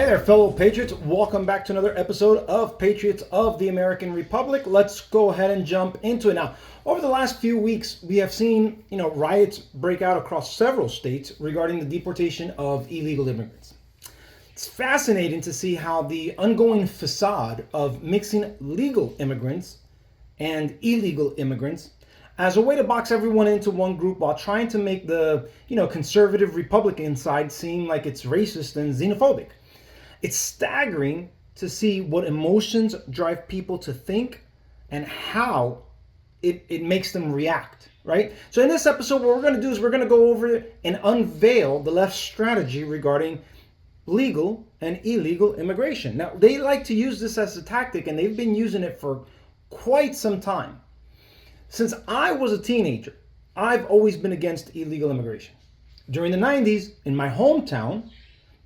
Hey there, fellow Patriots. Welcome back to another episode of Patriots of the American Republic. Let's go ahead and jump into it. Now, over the last few weeks, we have seen, riots break out across several states regarding the deportation of illegal immigrants. It's fascinating to see how the ongoing facade of mixing legal immigrants and illegal immigrants as a way to box everyone into one group while trying to make the, conservative Republican side seem like it's racist and xenophobic. It's staggering to see what emotions drive people to think and how it makes them react, right? So in this episode, what we're going to do is we're going to go over and unveil the left's strategy regarding legal and illegal immigration. Now, they like to use this as a tactic, and they've been using it for quite some time. Since I was a teenager, I've always been against illegal immigration. During the 90s, in my hometown,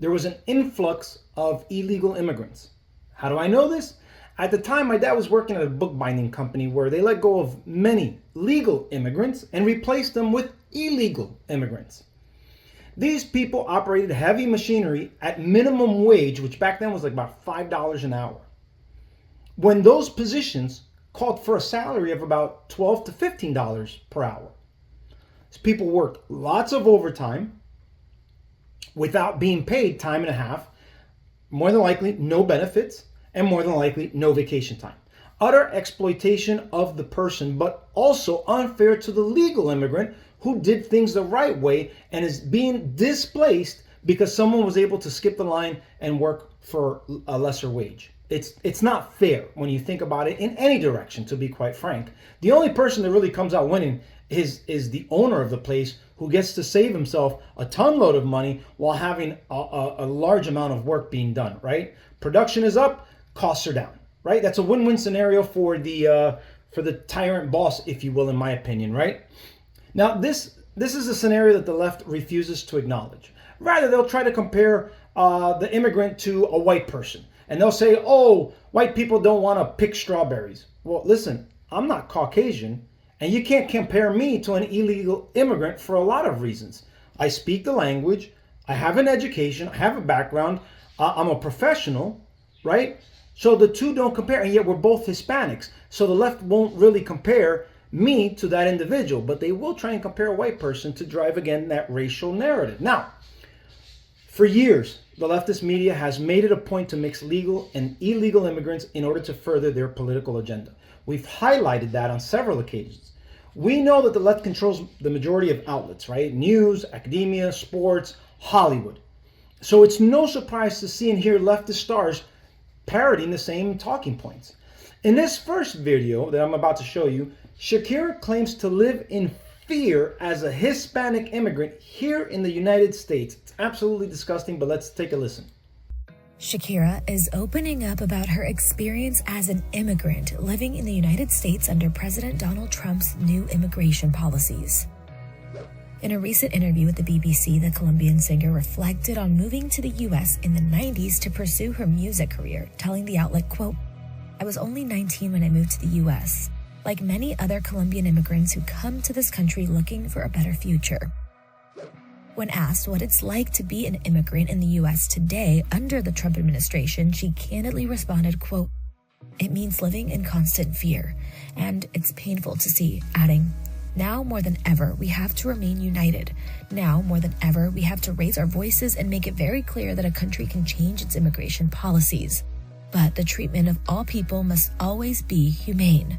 there was an influx of illegal immigrants. How do I know this? At the time, my dad was working at a bookbinding company where they let go of many legal immigrants and replaced them with illegal immigrants. These people operated heavy machinery at minimum wage, which back then was like about $5 an hour. When those positions called for a salary of about $12 to $15 per hour. So people worked lots of overtime without being paid time and a half, more than likely no benefits, and more than likely no vacation time. Utter exploitation of the person, but also unfair to the legal immigrant who did things the right way and is being displaced because someone was able to skip the line and work for a lesser wage. It's not fair when you think about it in any direction, to be quite frank. The only person that really comes out winning is the owner of the place, who gets to save himself a ton load of money while having a large amount of work being done, right? Production is up, costs are down, right? That's a win-win scenario for the tyrant boss, if you will, in my opinion, right? Now, this is a scenario that the left refuses to acknowledge. Rather, they'll try to compare the immigrant to a white person. And they'll say, oh, white people don't want to pick strawberries. Well, listen, I'm not Caucasian, and you can't compare me to an illegal immigrant for a lot of reasons. I speak the language, I have an education, I have a background, I'm a professional, right? So the two don't compare, and yet we're both Hispanics. So the left won't really compare me to that individual, but they will try and compare a white person to drive, again, that racial narrative. Now, for years, the leftist media has made it a point to mix legal and illegal immigrants in order to further their political agenda. We've highlighted that on several occasions. We know that the left controls the majority of outlets, right? News, academia, sports, Hollywood. So it's no surprise to see and hear leftist stars parroting the same talking points. In this first video that I'm about to show you, Shakira claims to live in fear as a Hispanic immigrant here in the United States. It's absolutely disgusting, but let's take a listen. Shakira is opening up about her experience as an immigrant living in the United States under President Donald Trump's new immigration policies. In a recent interview with the BBC, the Colombian singer reflected on moving to the U.S. in the 90s to pursue her music career, telling the outlet, quote, "I was only 19 when I moved to the U.S., like many other Colombian immigrants who come to this country looking for a better future." When asked what it's like to be an immigrant in the U.S. today under the Trump administration, she candidly responded, quote, "It means living in constant fear, and it's painful to see," adding, "Now more than ever, we have to remain united. Now more than ever, we have to raise our voices and make it very clear that a country can change its immigration policies. But the treatment of all people must always be humane."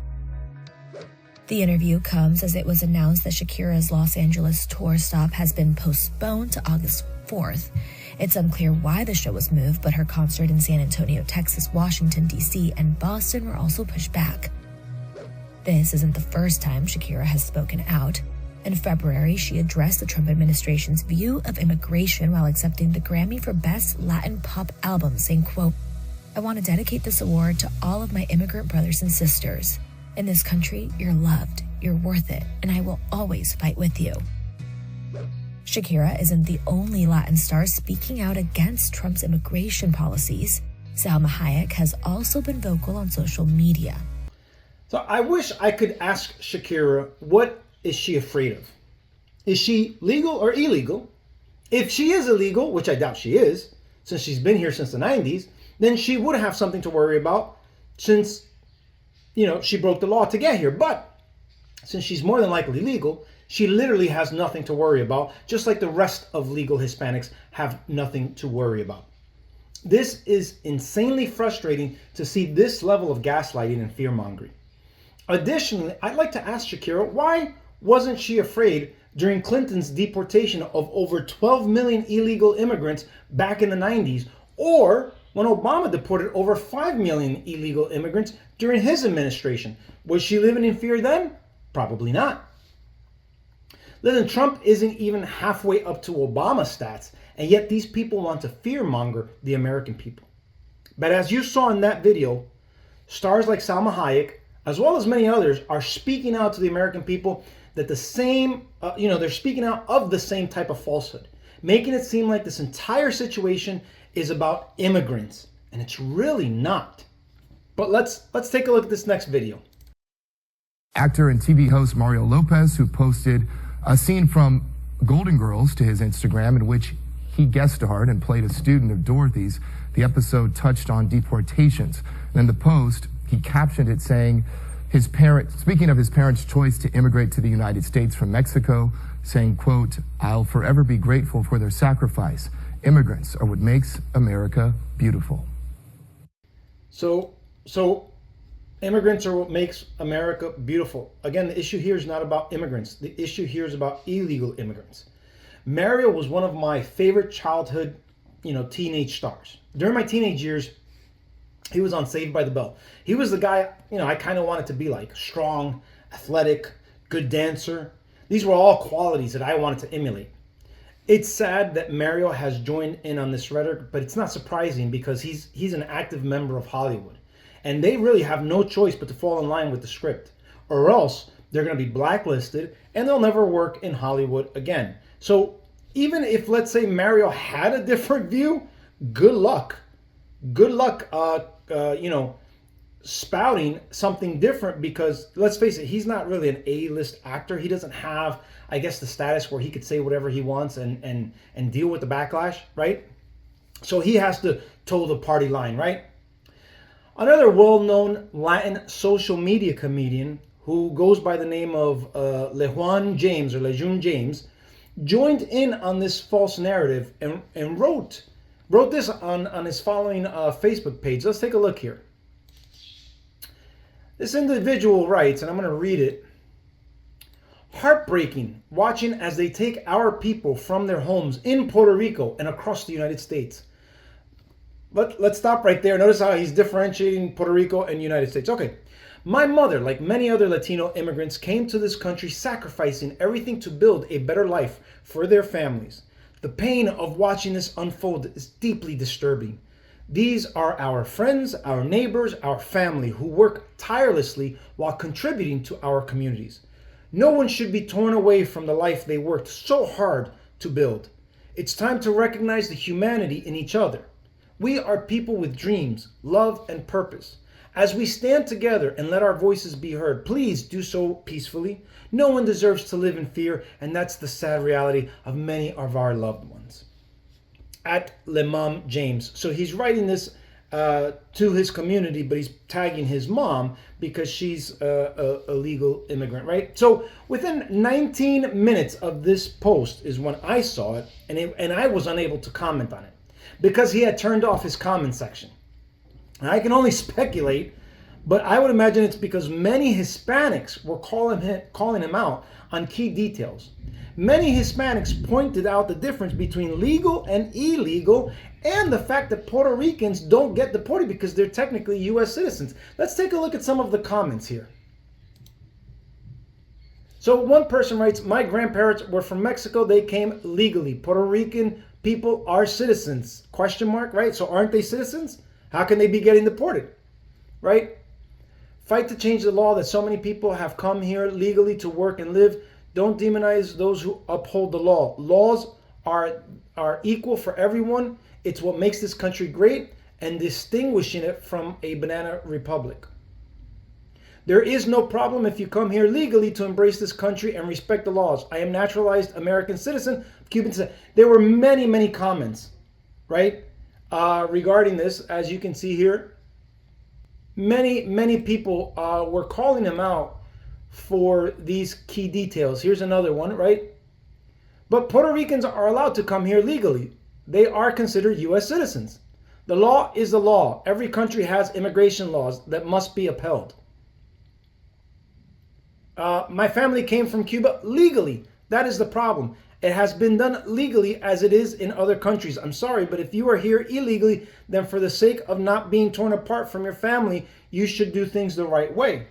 The interview comes as it was announced that Shakira's Los Angeles tour stop has been postponed to August 4th. It's unclear why the show was moved, but her concert in San Antonio, Texas, Washington, D.C., and Boston were also pushed back. This isn't the first time Shakira has spoken out. In February, she addressed the Trump administration's view of immigration while accepting the Grammy for Best Latin Pop Album, saying, quote, "I want to dedicate this award to all of my immigrant brothers and sisters. In this country, you're loved, you're worth it, and I will always fight with you." Shakira isn't the only Latin star speaking out against Trump's immigration policies. Salma Hayek has also been vocal on social media. So I wish I could ask Shakira, what is she afraid of? Is she legal or illegal? If she is illegal, which I doubt she is, since she's been here since the 90s, then she would have something to worry about since, she broke the law to get here. But since she's more than likely legal, she literally has nothing to worry about, just like the rest of legal Hispanics have nothing to worry about. This is insanely frustrating to see this level of gaslighting and fear-mongering. Additionally, I'd like to ask Shakira, why wasn't she afraid during Clinton's deportation of over 12 million illegal immigrants back in the 90s, or when Obama deported over 5 million illegal immigrants during his administration? Was she living in fear then? Probably not. Listen, Trump isn't even halfway up to Obama stats, and yet these people want to fearmonger the American people. But as you saw in that video, stars like Salma Hayek, as well as many others, are speaking out to the American people that the same, they're speaking out of the same type of falsehood, making it seem like this entire situation is about immigrants, and it's really not. But let's take a look at this next video. Actor and TV host Mario Lopez, who posted a scene from Golden Girls to his Instagram in which he guest starred and played a student of Dorothy's. The episode touched on deportations. And in the post, he captioned it saying, speaking of his parents' choice to immigrate to the United States from Mexico, saying, quote, "I'll forever be grateful for their sacrifice. Immigrants are what makes America beautiful." So immigrants are what makes America beautiful. Again, the issue here is not about immigrants. The issue here is about illegal immigrants. Mario was one of my favorite childhood, teenage stars. During my teenage years, he was on Saved by the Bell. He was the guy, I kind of wanted to be like. Strong, athletic, good dancer. These were all qualities that I wanted to emulate. It's sad that Mario has joined in on this rhetoric, but it's not surprising because he's an active member of Hollywood. And they really have no choice but to fall in line with the script, or else they're going to be blacklisted and they'll never work in Hollywood again. So even if, let's say, Mario had a different view, good luck. Good luck, spouting something different, because let's face it, he's not really an A-list actor. He doesn't have, I guess, the status where he could say whatever he wants and deal with the backlash, right? So he has to toe the party line, right? Another well-known Latin social media comedian who goes by the name of LeJun James joined in on this false narrative and wrote this on his following Facebook page. Let's take a look here. This individual writes, and I'm going to read it. "Heartbreaking watching as they take our people from their homes in Puerto Rico and across the United States." Let's stop right there. Notice how he's differentiating Puerto Rico and United States. Okay. "My mother, like many other Latino immigrants, came to this country sacrificing everything to build a better life for their families. The pain of watching this unfold is deeply disturbing. These are our friends, our neighbors, our family who work tirelessly while contributing to our communities. No one should be torn away from the life they worked so hard to build. It's time to recognize the humanity in each other. We are people with dreams, love, and purpose. As we stand together and let our voices be heard, please do so peacefully. No one deserves to live in fear, and that's the sad reality of many of our loved ones." At LeJun James. So he's writing this to his community, but he's tagging his mom because she's a legal immigrant, right? So within 19 minutes of this post is when I saw it, and I was unable to comment on it because he had turned off his comment section. And I can only speculate, but I would imagine it's because many Hispanics were calling him out on key details. Many Hispanics pointed out the difference between legal and illegal, and the fact that Puerto Ricans don't get deported because they're technically U.S. citizens. Let's take a look at some of the comments here. So one person writes, "My grandparents were from Mexico. They came legally. Puerto Rican people are citizens, ? Right? So aren't they citizens? How can they be getting deported? Right? Fight to change the law that so many people have come here legally to work and live. Don't demonize those who uphold the law. Laws are equal for everyone. It's what makes this country great and distinguishing it from a banana republic. There is no problem if you come here legally to embrace this country and respect the laws. I am naturalized American citizen, Cuban citizen." There were many, many comments, right? regarding this. As you can see here, many people were calling him out for these key details. Here's another one, right? But Puerto Ricans are allowed to come here legally. They are considered U.S. citizens. The law is the law. Every country has immigration laws that must be upheld. My family came from Cuba legally. That is the problem. It has been done legally as it is in other countries. I'm sorry, but if you are here illegally, then for the sake of not being torn apart from your family, you should do things the right way.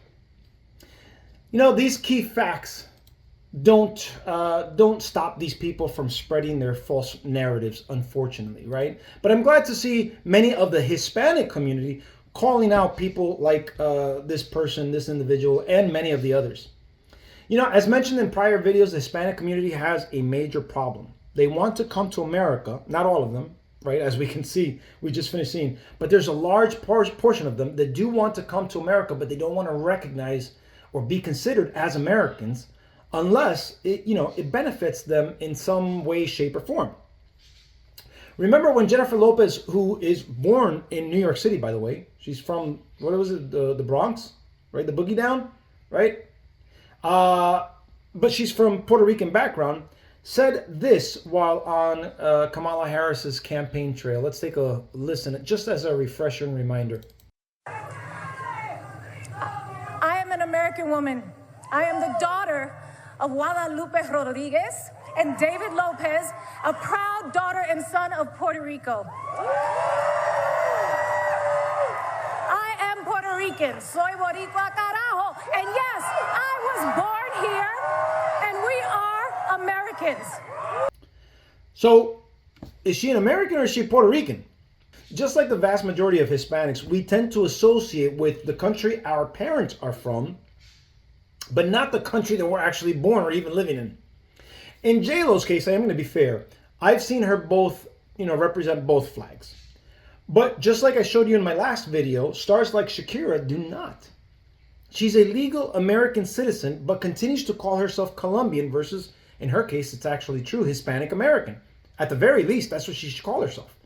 You know, these key facts don't stop these people from spreading their false narratives, unfortunately, right? But I'm glad to see many of the Hispanic community calling out people like this person, this individual, and many of the others. You know, as mentioned in prior videos, the Hispanic community has a major problem. They want to come to America, not all of them, right? As we can see, we just finished seeing, but there's a large portion of them that do want to come to America, but they don't want to recognize or be considered as Americans unless it benefits them in some way, shape, or form. Remember when Jennifer Lopez, who is born in New York City, by the way, she's from, what was it, the Bronx, right? The Boogie Down, right? But she's from Puerto Rican background, said this while on Kamala Harris's campaign trail. Let's take a listen, just as a refresher and reminder. I am an American woman. I am the daughter of Guadalupe Rodriguez and David Lopez, a proud daughter and son of Puerto Rico. I am Puerto Rican. Soy boricua carajo. And yes, I was born here, and we are Americans. So, is she an American or is she Puerto Rican? Just like the vast majority of Hispanics, we tend to associate with the country our parents are from, but not the country that we're actually born or even living in. In J-Lo's case, I am going to be fair. I've seen her both, represent both flags. But just like I showed you in my last video, stars like Shakira do not. She's a legal American citizen, but continues to call herself Colombian versus, in her case, it's actually true, Hispanic American. At the very least, that's what she should call herself.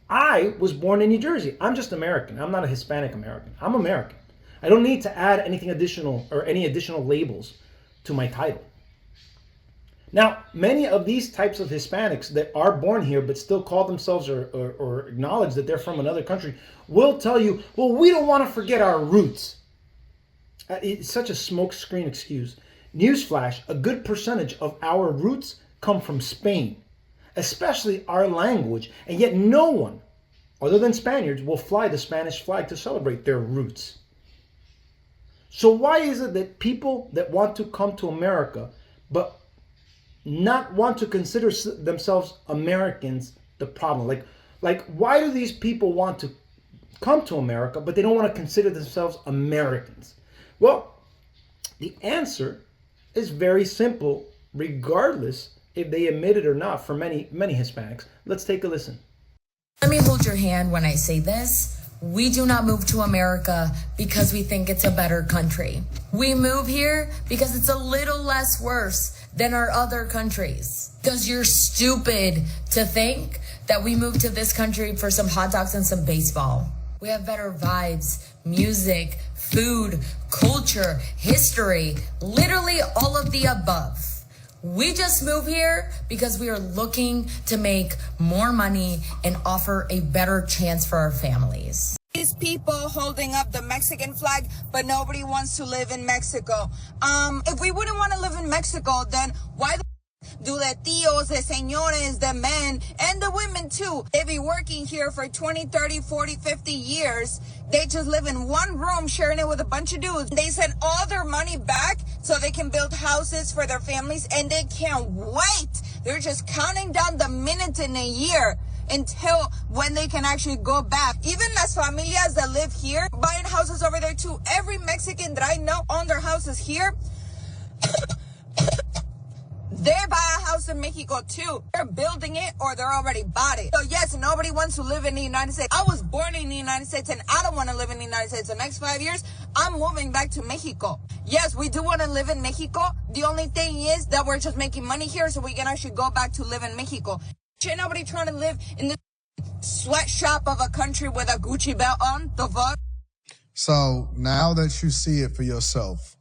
I was born in New Jersey. I'm just American. I'm not a Hispanic American. I'm American. I don't need to add anything additional or any additional labels to my title. Now, many of these types of Hispanics that are born here but still call themselves or acknowledge that they're from another country will tell you, well, we don't want to forget our roots. It's such a smokescreen excuse. Newsflash, a good percentage of our roots come from Spain, especially our language, and yet no one, other than Spaniards, will fly the Spanish flag to celebrate their roots. So why is it that people that want to come to America but not want to consider themselves Americans the problem? Like why do these people want to come to America but they don't want to consider themselves Americans? Well, the answer is very simple, regardless if they admit it or not, for many Hispanics. Let's take a listen. Let me hold your hand when I say this. We do not move to America because we think it's a better country. We move here because it's a little less worse than our other countries. Because you're stupid to think that we moved to this country for some hot dogs and some baseball. We have better vibes, music, food, culture, history, literally all of the above. We just move here because we are looking to make more money and offer a better chance for our families. These people holding up the Mexican flag, but nobody wants to live in Mexico. If we wouldn't want to live in Mexico, then why do the tios, the señores, the men, and the women too? They be working here for 20, 30, 40, 50 years. They just live in one room sharing it with a bunch of dudes. They send all their money back so they can build houses for their families, and they can't wait. They're just counting down the minutes in a year until when they can actually go back. Even las familias that live here, buying houses over there too. Every Mexican that I know own their houses here. They buy a house in Mexico too. They're building it or they're already bought it. So yes, nobody wants to live in the United States. I was born in the United States and I don't want to live in the United States. The next 5 years, I'm moving back to Mexico. Yes, we do want to live in Mexico. The only thing is that we're just making money here so we can actually go back to live in Mexico. Ain't nobody trying to live in this sweatshop of a country with a Gucci belt on. The fuck? So now that you see it for yourself,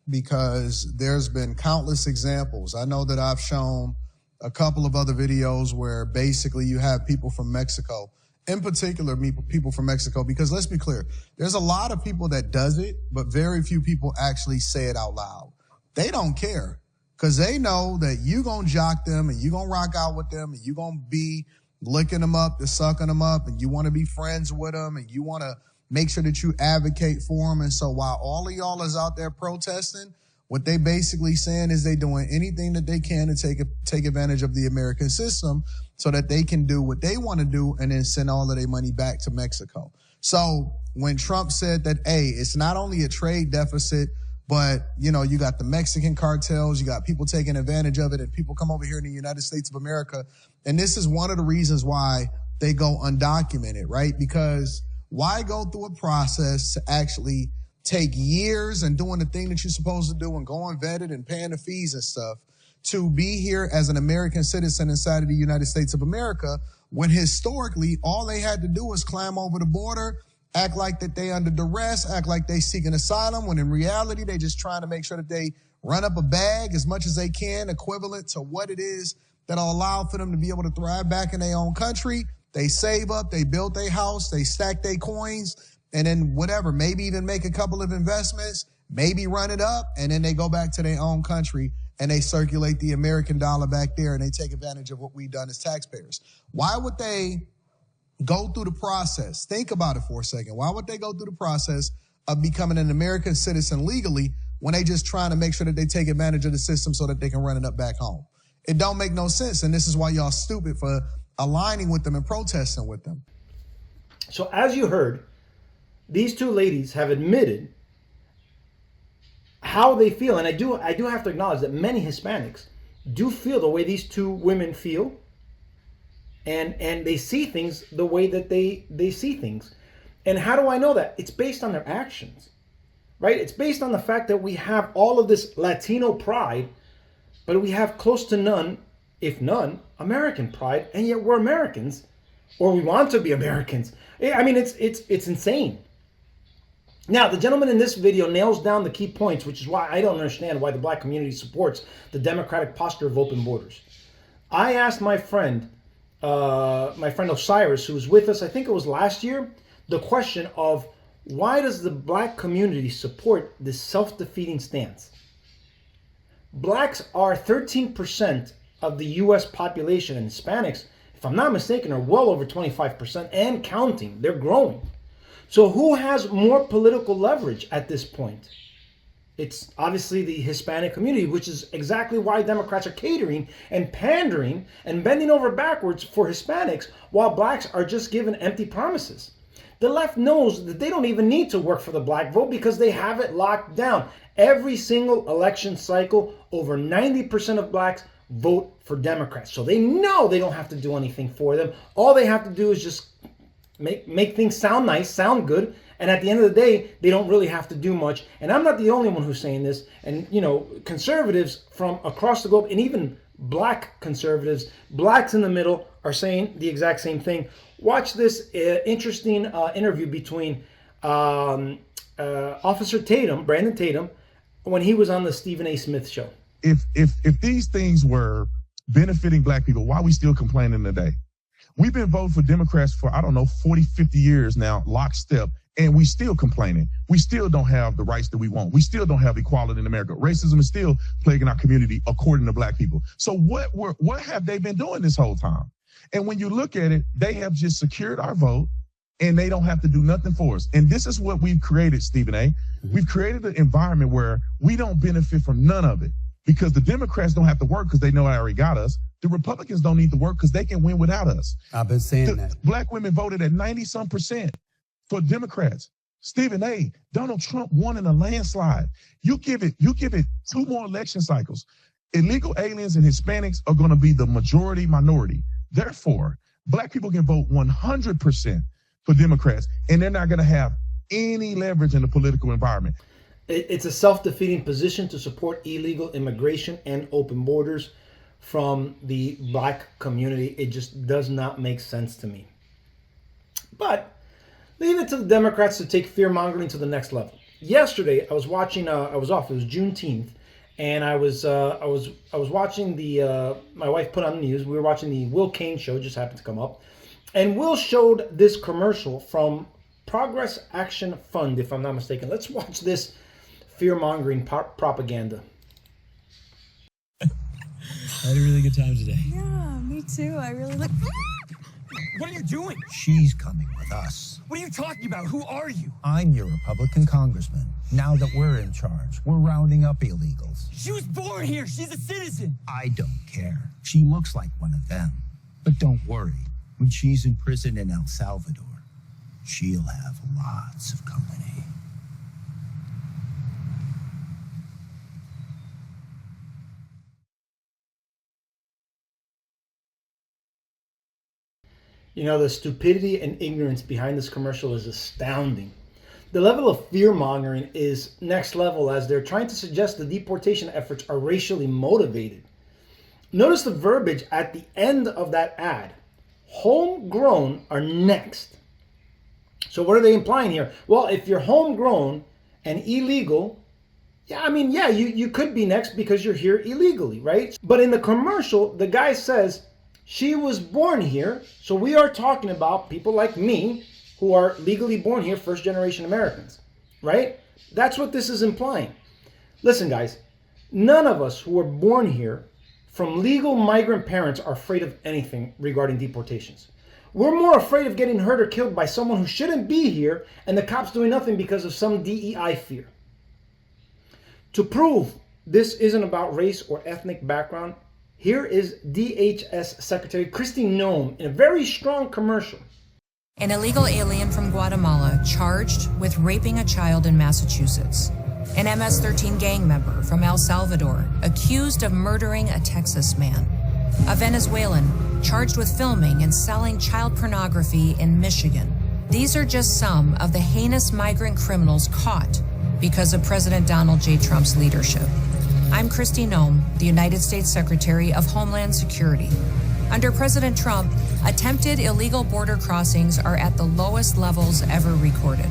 because there's been countless examples. I know that I've shown a couple of other videos where basically you have people from Mexico, in particular people from Mexico, because let's be clear, there's a lot of people that does it, but very few people actually say it out loud. They don't care because they know that you gonna jock them and you gonna rock out with them and you gonna be licking them up and sucking them up and you want to be friends with them and you want to make sure that you advocate for them. And so while all of y'all is out there protesting, what they basically saying is they doing anything that they can to take advantage of the American system so that they can do what they want to do and then send all of their money back to Mexico. So when Trump said that, hey, it's not only a trade deficit, but, you know, you got the Mexican cartels, you got people taking advantage of it, and people come over here in the United States of America. And this is one of the reasons why they go undocumented, right? Because why go through a process to actually take years and doing the thing that you're supposed to do and going vetted and paying the fees and stuff to be here as an American citizen inside of the United States of America, when historically all they had to do was climb over the border, act like that they under duress, act like they seeking asylum, when in reality they just trying to make sure that they run up a bag as much as they can, equivalent to what it is that'll allow for them to be able to thrive back in their own country. They save up, they build their house, they stack their coins, and then whatever, maybe even make a couple of investments, maybe run it up, and then they go back to their own country and they circulate the American dollar back there and they take advantage of what we've done as taxpayers. Why would they go through the process? Think about it for a second. Why would they go through the process of becoming an American citizen legally when they just trying to make sure that they take advantage of the system so that they can run it up back home? It don't make no sense, and this is why y'all stupid for aligning with them and protesting with them. So as you heard, these two ladies have admitted how they feel, and I do have to acknowledge that many Hispanics do feel the way these two women feel, and they see things the way that they see things. And how do I know that? It's based on their actions, right? It's based on the fact that we have all of this Latino pride, but we have close to none, if none, American pride, and yet we're Americans, or we want to be Americans. I mean, it's insane. Now, the gentleman in this video nails down the key points, which is why I don't understand why the black community supports the democratic posture of open borders. I asked my friend Osiris, who was with us, I think it was last year, the question of why does the black community support this self-defeating stance? Blacks are 13% of the U.S. population, and Hispanics, if I'm not mistaken, are well over 25% and counting. They're growing. So who has more political leverage at this point? It's obviously the Hispanic community, which is exactly why Democrats are catering and pandering and bending over backwards for Hispanics, while blacks are just given empty promises. The left knows that they don't even need to work for the black vote because they have it locked down. Every single election cycle, over 90% of blacks vote for Democrats. So they know they don't have to do anything for them. All they have to do is just make things sound nice, sound good, and at the end of the day, they don't really have to do much. And I'm not the only one who's saying this. And, you know, conservatives from across the globe, and even black conservatives, blacks in the middle, are saying the exact same thing. Watch this interesting interview between Officer Tatum, Brandon Tatum, when he was on the Stephen A. Smith show. If these things were benefiting black people, why are we still complaining today? We've been voting for Democrats for, 40, 50 years now, lockstep, and we still complaining. We still don't have the rights that we want. We still don't have equality in America. Racism is still plaguing our community, according to black people. So what have they been doing this whole time? And when you look at it, they have just secured our vote, and they don't have to do nothing for us. And this is what we've created, Stephen A. We've created an environment where we don't benefit from none of it because the Democrats don't have to work because they know they already got us. The Republicans don't need to work because they can win without us. I've been saying that. Black women voted at 90-some% for Democrats. Stephen A., Donald Trump won in a landslide. You give it 2 more election cycles. Illegal aliens and Hispanics are going to be the majority minority. Therefore, black people can vote 100% for Democrats, and they're not going to have any leverage in the political environment. It's a self-defeating position to support illegal immigration and open borders from the black community. It just does not make sense to me. But leave it to the Democrats to take fear-mongering to the next level. Yesterday, I was watching. I was off. It was Juneteenth, and I was watching the. My wife put on the news. We were watching the Will Kane show. Just happened to come up, and Will showed this commercial from Progress Action Fund, if I'm not mistaken. Let's watch this fear-mongering propaganda. I had a really good time today. Yeah, me too. I really like. What are you doing? She's coming with us. What are you talking about? Who are you? I'm your Republican congressman. Now that we're in charge, we're rounding up illegals. She was born here. She's a citizen. I don't care. She looks like one of them. But don't worry. When she's in prison in El Salvador, she'll have lots of company. You know, the stupidity and ignorance behind this commercial is astounding. The level of fear-mongering is next level, as they're trying to suggest the deportation efforts are racially motivated. Notice the verbiage at the end of that ad. Homegrown are next. So what are they implying here? Well, if you're homegrown and illegal, you could be next because you're here illegally, right? But in the commercial, the guy says, she was born here, so we are talking about people like me who are legally born here, first-generation Americans, right? That's what this is implying. Listen, guys, none of us who were born here from legal migrant parents are afraid of anything regarding deportations. We're more afraid of getting hurt or killed by someone who shouldn't be here and the cops doing nothing because of some DEI fear. To prove this isn't about race or ethnic background, here is DHS Secretary Kristi Noem in a very strong commercial. An illegal alien from Guatemala charged with raping a child in Massachusetts. An MS-13 gang member from El Salvador accused of murdering a Texas man. A Venezuelan charged with filming and selling child pornography in Michigan. These are just some of the heinous migrant criminals caught because of President Donald J. Trump's leadership. I'm Kristi Noem, the United States Secretary of Homeland Security. Under President Trump, attempted illegal border crossings are at the lowest levels ever recorded,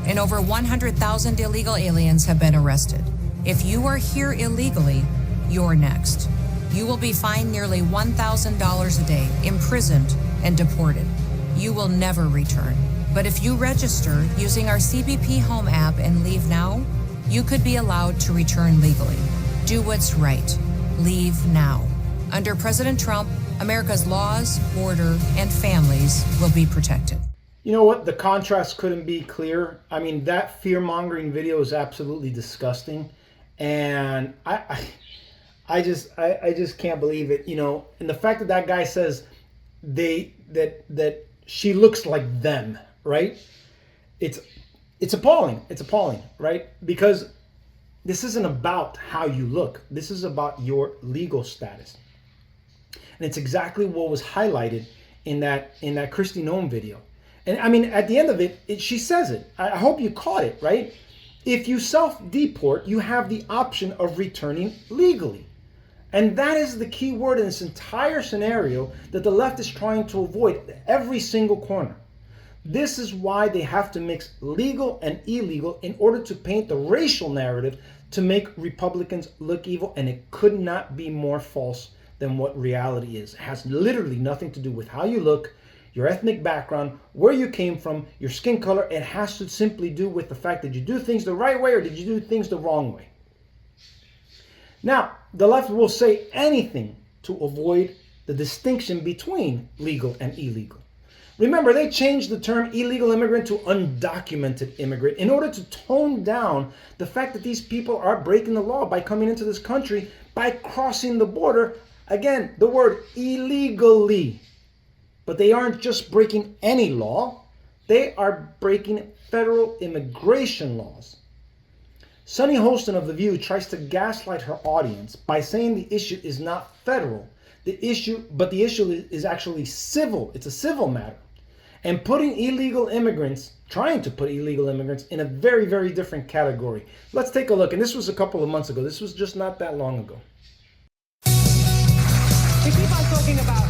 and over 100,000 illegal aliens have been arrested. If you are here illegally, you're next. You will be fined nearly $1,000 a day, imprisoned, and deported. You will never return. But if you register using our CBP Home app and leave now, you could be allowed to return legally. Do what's right. Leave now. Under President Trump, America's laws, border, and families will be protected. You know what? The contrast couldn't be clearer. I mean, that fear-mongering video is absolutely disgusting. And I just can't believe it. You know, and the fact that that guy says that she looks like them, right? It's appalling. It's appalling, right? Because this isn't about how you look. This is about your legal status. And it's exactly what was highlighted in that Kristi Noem video. And I mean, at the end of it, she says it. I hope you caught it, right? If you self-deport, you have the option of returning legally. And that is the key word in this entire scenario that the left is trying to avoid at every single corner. This is why they have to mix legal and illegal in order to paint the racial narrative to make Republicans look evil, and it could not be more false than what reality is. It has literally nothing to do with how you look, your ethnic background, where you came from, your skin color. It has to simply do with the fact that you do things the right way or did you do things the wrong way. Now, the left will say anything to avoid the distinction between legal and illegal. Remember, they changed the term illegal immigrant to undocumented immigrant in order to tone down the fact that these people are breaking the law by coming into this country, by crossing the border. Again, the word illegally. But they aren't just breaking any law. They are breaking federal immigration laws. Sunny Holston of The View tries to gaslight her audience by saying the issue is not federal. The issue is actually civil. It's a civil matter. And trying to put illegal immigrants in a very, very different category. Let's take a look. And this was a couple of months ago. This was just not that long ago. We keep on talking about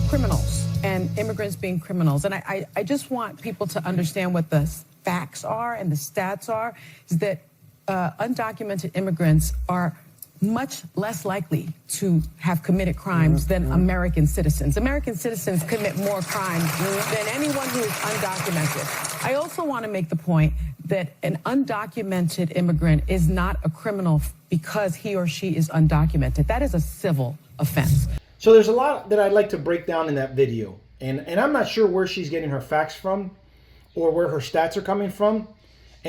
criminals and immigrants being criminals. And I just want people to understand what the facts are and the stats are, is that undocumented immigrants are much less likely to have committed crimes than American citizens. American citizens commit more crimes than anyone who is undocumented. I also want to make the point that an undocumented immigrant is not a criminal because he or she is undocumented. That is a civil offense. So there's a lot that I'd like to break down in that video. And I'm not sure where she's getting her facts from or where her stats are coming from.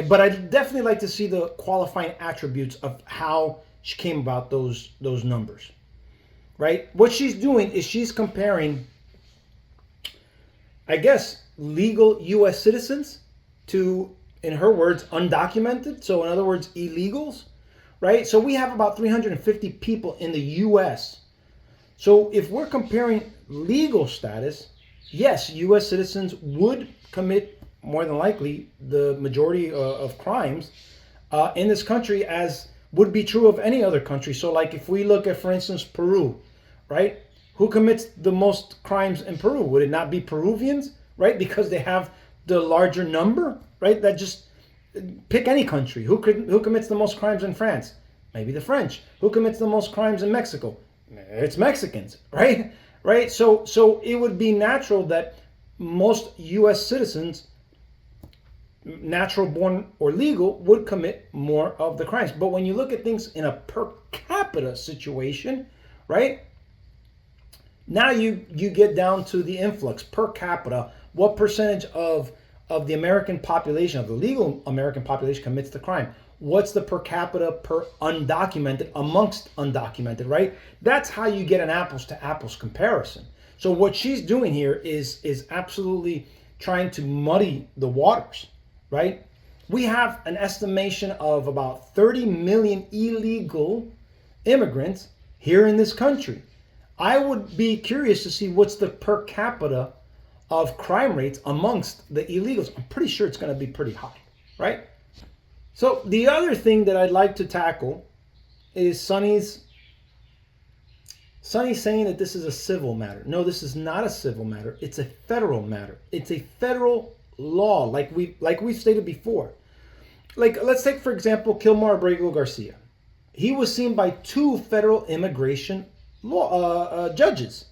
But I'd definitely like to see the qualifying attributes of how she came about those numbers, right? What she's doing is she's comparing, I guess, legal U.S. citizens to, in her words, undocumented. So in other words, illegals, right? So we have about 350 people in the U.S. So if we're comparing legal status, yes, U.S. citizens would commit more than likely the majority of crimes in this country, as would be true of any other country. So like if we look at, for instance, Peru, right? Who commits the most crimes in Peru? Would it not be Peruvians, right? Because they have the larger number, right? That just, pick any country. Who commits the most crimes in France? Maybe the French. Who commits the most crimes in Mexico? It's Mexicans, right? Right? So it would be natural that most U.S. citizens, natural born or legal, would commit more of the crimes. But when you look at things in a per capita situation, right? Now you get down to the influx per capita. What percentage of the American population, of the legal American population, commits the crime? What's the per capita per undocumented amongst undocumented, right? That's how you get an apples to apples comparison. So what she's doing here is absolutely trying to muddy the waters, right? We have an estimation of about 30 million illegal immigrants here in this country. I would be curious to see what's the per capita of crime rates amongst the illegals. I'm pretty sure it's going to be pretty high, right? So the other thing that I'd like to tackle is Sonny's saying that this is a civil matter. No, this is not a civil matter. It's a federal matter. It's a federal law, like we've stated before. Like, let's take, for example, Kilmar Abrego Garcia. He was seen by 2 federal immigration law judges,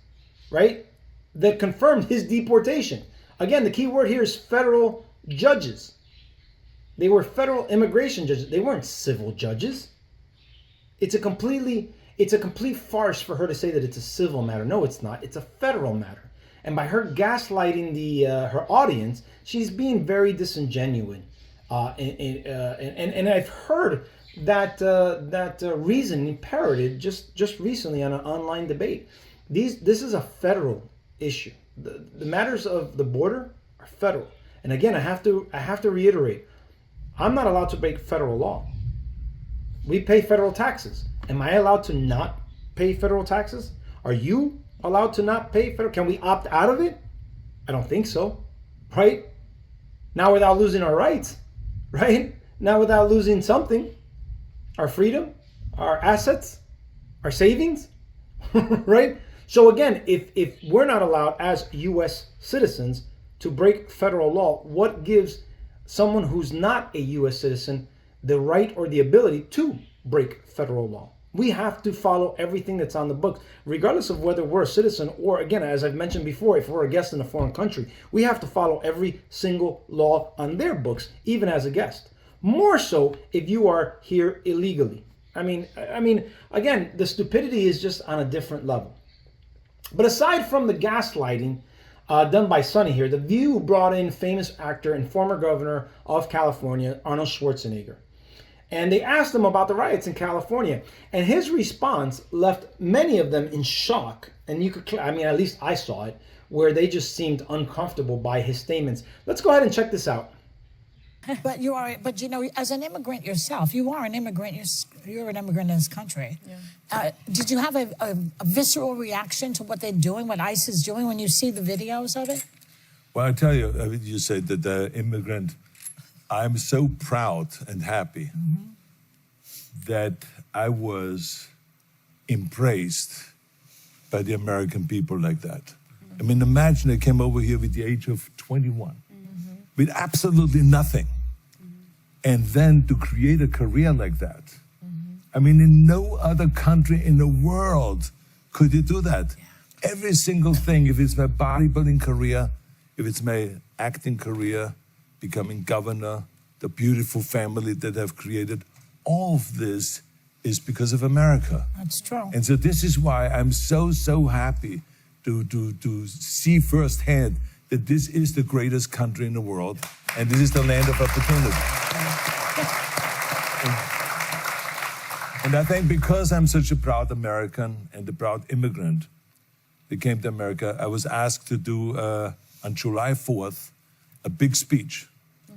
right, that confirmed his deportation. Again, the key word here is federal judges. They were federal immigration judges. They weren't civil judges. It's a complete farce for her to say that it's a civil matter. No, it's not. It's a federal matter. And by her gaslighting her audience, she's being very disingenuous. And I've heard that reasoning parroted just recently on an online debate. This is a federal issue. The matters of the border are federal. And again, I have to reiterate, I'm not allowed to break federal law. We pay federal taxes. Am I allowed to not pay federal taxes? Are you allowed to not pay federal? Can we opt out of it? I don't think so, right? Now without losing our rights, right? Now without losing something, our freedom, our assets, our savings, right? So again, if we're not allowed as U.S. citizens to break federal law, what gives someone who's not a U.S. citizen the right or the ability to break federal law? We have to follow everything that's on the books, regardless of whether we're a citizen or, again, as I've mentioned before, if we're a guest in a foreign country, we have to follow every single law on their books, even as a guest. More so if you are here illegally. I mean, again, the stupidity is just on a different level. But aside from the gaslighting done by Sonny here, The View brought in famous actor and former governor of California, Arnold Schwarzenegger. And they asked him about the riots in California. And his response left many of them in shock. And you could, at least I saw it, where they just seemed uncomfortable by his statements. Let's go ahead and check this out. But you know, as an immigrant yourself, you are an immigrant. You're an immigrant in this country. Yeah. Did you have a visceral reaction to what they're doing, what ICE is doing, when you see the videos of it? Well, I tell you, you said that the immigrant, I'm so proud and happy that I was impressed by the American people like that. I mean, imagine they came over here with the age of 21, with absolutely nothing. And then to create a career like that. I mean, in no other country in the world could you do that. Every single thing, if it's my bodybuilding career, if it's my acting career, becoming governor, the beautiful family that I've created, all of this is because of America. That's true. And so this is why I'm so happy to see firsthand that this is the greatest country in the world, and this is the land of opportunity. And I think because I'm such a proud American and a proud immigrant that came to America, I was asked to do, on July 4th, a big speech,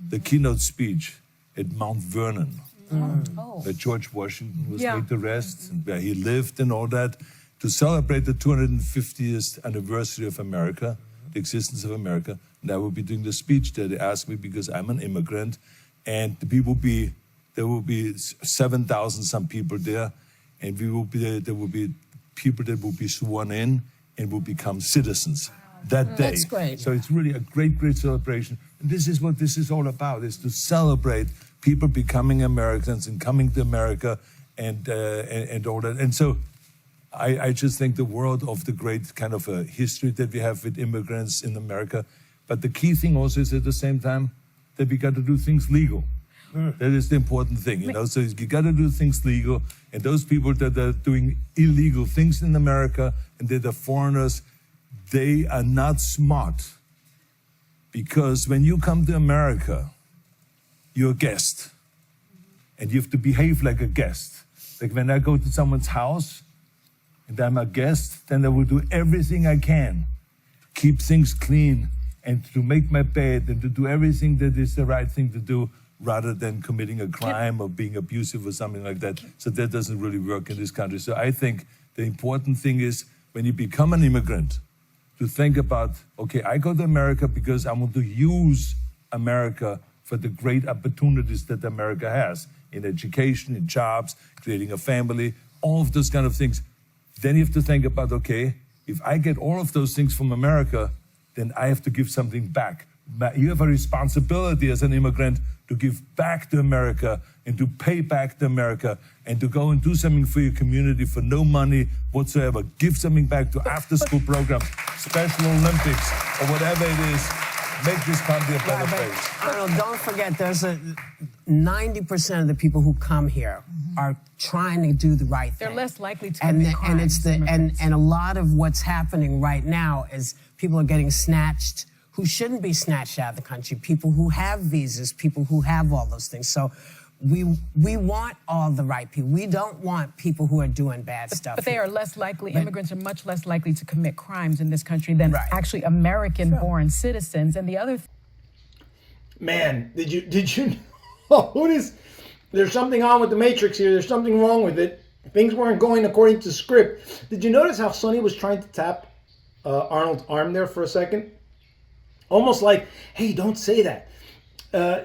the keynote speech at Mount Vernon, where George Washington was laid to rest, and where he lived and all that, to celebrate the 250th anniversary of America, the existence of America. And I will be doing the speech there. They asked me because I'm an immigrant, and there will be 7,000 some people there, and there will be people that will be sworn in and will become citizens that day. That's great. So it's really a great celebration. And this is what this is all about, is to celebrate people becoming Americans and coming to America and all that. And so I just think the world of the great kind of a history that we have with immigrants in America. But the key thing also is at the same time that we got to do things legal. That is the important thing, you know. So you got to do things legal, and those people that are doing illegal things in America and that are foreigners, they are not smart. Because when you come to America, you're a guest, and you have to behave like a guest. Like when I go to someone's house and I'm a guest, then I will do everything I can to keep things clean and to make my bed and to do everything that is the right thing to do, rather than committing a crime or being abusive or something like that. So that doesn't really work in this country. So I think the important thing is when you become an immigrant, to think about, okay, I go to America because I want to use America for the great opportunities that America has in education, in jobs, creating a family, all of those kind of things. Then you have to think about, okay, if I get all of those things from America, then I have to give something back. You have a responsibility as an immigrant to give back to America and to pay back to America and to go and do something for your community for no money whatsoever. Give something back to after-school programs, Special Olympics, or whatever it is. Make this country a better place. Arnold, don't forget, there's 90% of the people who come here are trying to do the right thing. They're less likely to commit crimes. And a lot of what's happening right now is people are getting snatched who shouldn't be snatched out of the country, people who have visas, people who have all those things. So we want all the right people. We don't want people who are doing bad stuff. But they are less likely, immigrants are much less likely to commit crimes in this country than actually American-born citizens. And the other man, did you know there's something on with the Matrix here. There's something wrong with it. Things weren't going according to script. Did you notice how Sonny was trying to tap Arnold's arm there for a second? Almost like, hey, don't say that.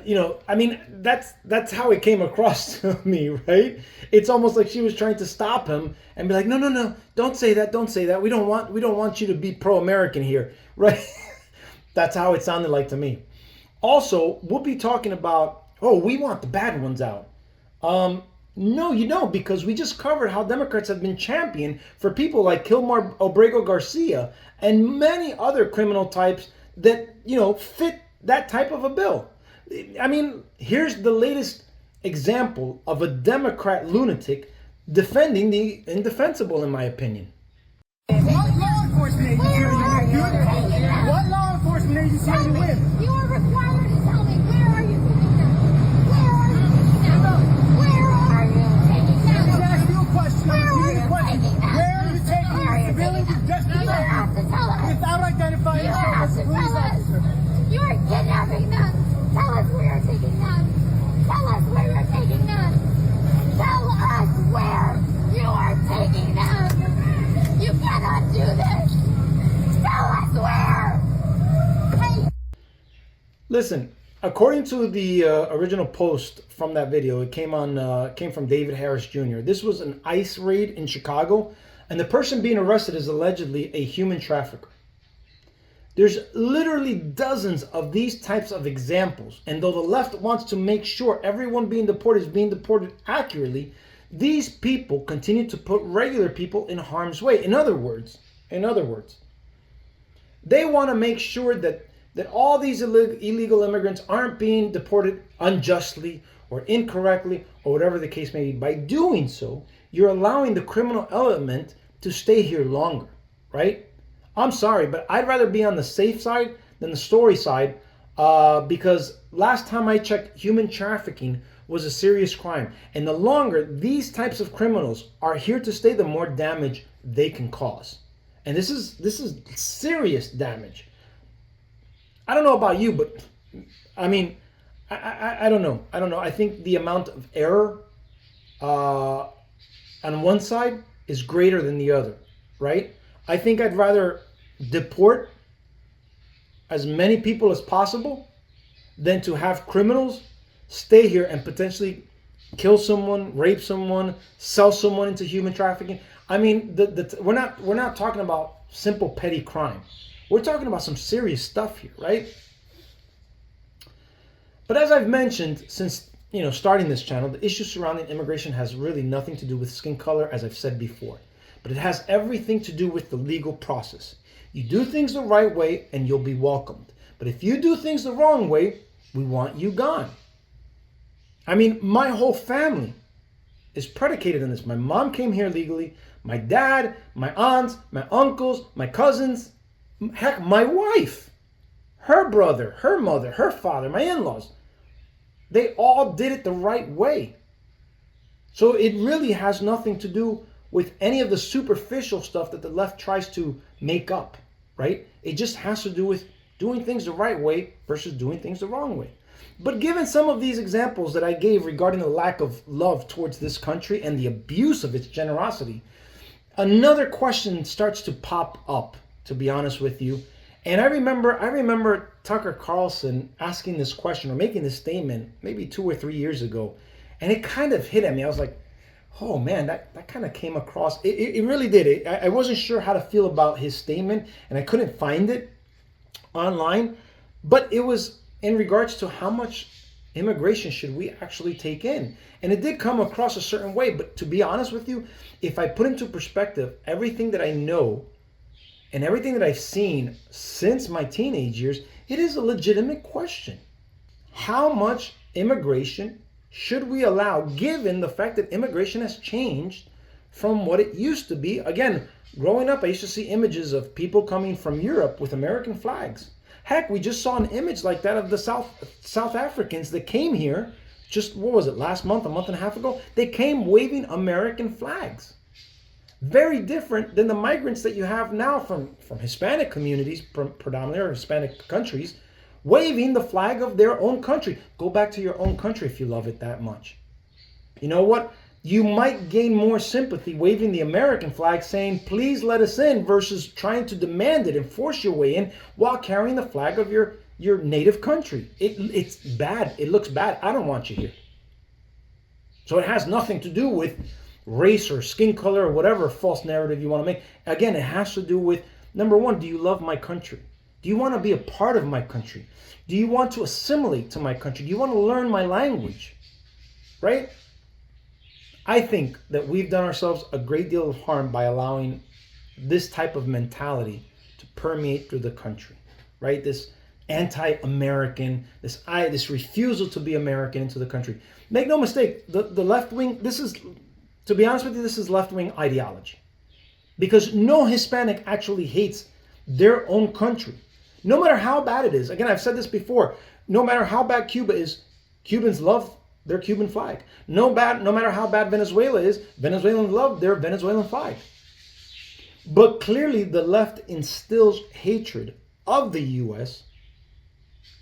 You know, I mean, that's how it came across to me, right? It's almost like she was trying to stop him and be like, no, don't say that, don't say that. We don't want you to be pro-American here, right? That's how it sounded like to me. Also, we'll be talking about, oh, we want the bad ones out. No, you don't, because we just covered how Democrats have been championed for people like Kilmar Obrego Garcia and many other criminal types that, you know, fit that type of a bill. I mean, here's the latest example of a Democrat lunatic defending the indefensible, in my opinion. What law enforcement agency are you with? What law enforcement agency are you with? You are required to tell me, where are you taking them? Where are you taking them? Where are you taking them? Let me ask you a question. Where are you taking them? Where are you taking them? Civilians who just You have to tell us. without identifying You yourself have as a to police tell us. officer. You are kidnapping them. Tell us where you're taking them. Tell us where you're taking them. Tell us where you are taking them. You cannot do this. Tell us where. Hey. Listen, according to the original post from that video, it came from David Harris Jr. This was an ICE raid in Chicago, and the person being arrested is allegedly a human trafficker. There's literally dozens of these types of examples. And though the left wants to make sure everyone being deported is being deported accurately, these people continue to put regular people in harm's way. In other words, they want to make sure that all these illegal immigrants aren't being deported unjustly or incorrectly or whatever the case may be. By doing so, you're allowing the criminal element to stay here longer, right? I'm sorry, but I'd rather be on the safe side than the story side, because last time I checked, human trafficking was a serious crime. And the longer these types of criminals are here to stay, the more damage they can cause. And this is serious damage. I don't know about you, but I mean, I don't know. I think the amount of error on one side is greater than the other, right? I think I'd rather deport as many people as possible than to have criminals stay here and potentially kill someone, rape someone, sell someone into human trafficking. I mean, we're not talking about simple petty crime. We're talking about some serious stuff here, right? But as I've mentioned, since starting this channel, the issue surrounding immigration has really nothing to do with skin color, as I've said before. But it has everything to do with the legal process. You do things the right way and you'll be welcomed. But if you do things the wrong way, we want you gone. I mean, my whole family is predicated on this. My mom came here legally. My dad, my aunts, my uncles, my cousins, heck, my wife, her brother, her mother, her father, my in-laws. They all did it the right way. So it really has nothing to do with any of the superficial stuff that the left tries to make up, right? It just has to do with doing things the right way versus doing things the wrong way. But given some of these examples that I gave regarding the lack of love towards this country and the abuse of its generosity, another question starts to pop up, to be honest with you. And I remember Tucker Carlson asking this question or making this statement maybe 2 or 3 years ago. And it kind of hit at me. I was like, oh man, that kind of came across. It really did. I wasn't sure how to feel about his statement and I couldn't find it online. But it was in regards to how much immigration should we actually take in. And it did come across a certain way. But to be honest with you, if I put into perspective everything that I know and everything that I've seen since my teenage years, it is a legitimate question. How much immigration should we allow, given the fact that immigration has changed from what it used to be? Again, growing up, I used to see images of people coming from Europe with American flags. Heck, we just saw an image like that of the South Africans that came here just, what was it, last month, a month and a half ago? They came waving American flags. Very different than the migrants that you have now from Hispanic communities, predominantly, or Hispanic countries, waving the flag of their own country. Go back to your own country if you love it that much. You know what? You might gain more sympathy waving the American flag saying, please let us in, versus trying to demand it and force your way in while carrying the flag of your native country. It's bad. It looks bad. I don't want you here. So it has nothing to do with race or skin color or whatever false narrative you want to make. Again, it has to do with, number one, do you love my country? Do you want to be a part of my country? Do you want to assimilate to my country? Do you want to learn my language? Right? I think that we've done ourselves a great deal of harm by allowing this type of mentality to permeate through the country, right? This anti-American, this refusal to be American into the country. Make no mistake, the left wing, this is, to be honest with you, this is left-wing ideology. Because no Hispanic actually hates their own country. No matter how bad it is. Again, I've said this before. No matter how bad Cuba is, Cubans love their Cuban flag. No matter how bad Venezuela is, Venezuelans love their Venezuelan flag. But clearly the left instills hatred of the U.S.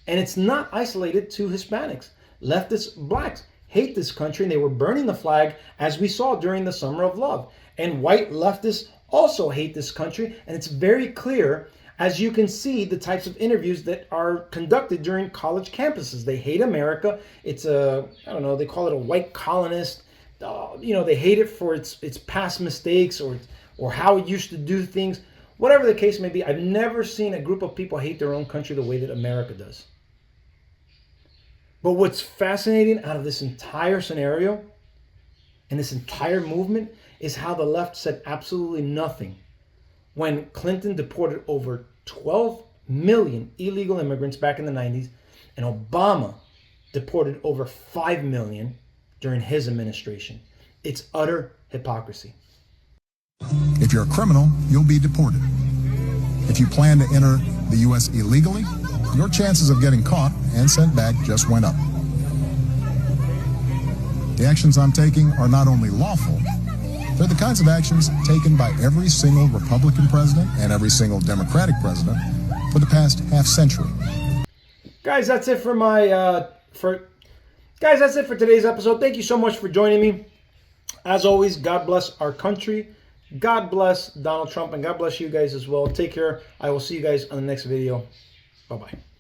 and it's not isolated to Hispanics. Leftists, blacks hate this country and they were burning the flag, as we saw during the Summer of Love. And white leftists also hate this country, and it's very clear, as you can see, the types of interviews that are conducted during college campuses. They hate America. It's a, I don't know, they call it a white colonist. They hate it for its past mistakes or how it used to do things. Whatever the case may be, I've never seen a group of people hate their own country the way that America does. But what's fascinating out of this entire scenario and this entire movement is how the left said absolutely nothing when Clinton deported over 12 million illegal immigrants back in the 90s, and Obama deported over 5 million during his administration. It's utter hypocrisy. If you're a criminal, you'll be deported. If you plan to enter the U.S. illegally, your chances of getting caught and sent back just went up. The actions I'm taking are not only lawful, they're the kinds of actions taken by every single Republican president and every single Democratic president for the past half century. Guys, that's it for that's it for today's episode. Thank you so much for joining me. As always, God bless our country. God bless Donald Trump, and God bless you guys as well. Take care. I will see you guys on the next video. Bye-bye.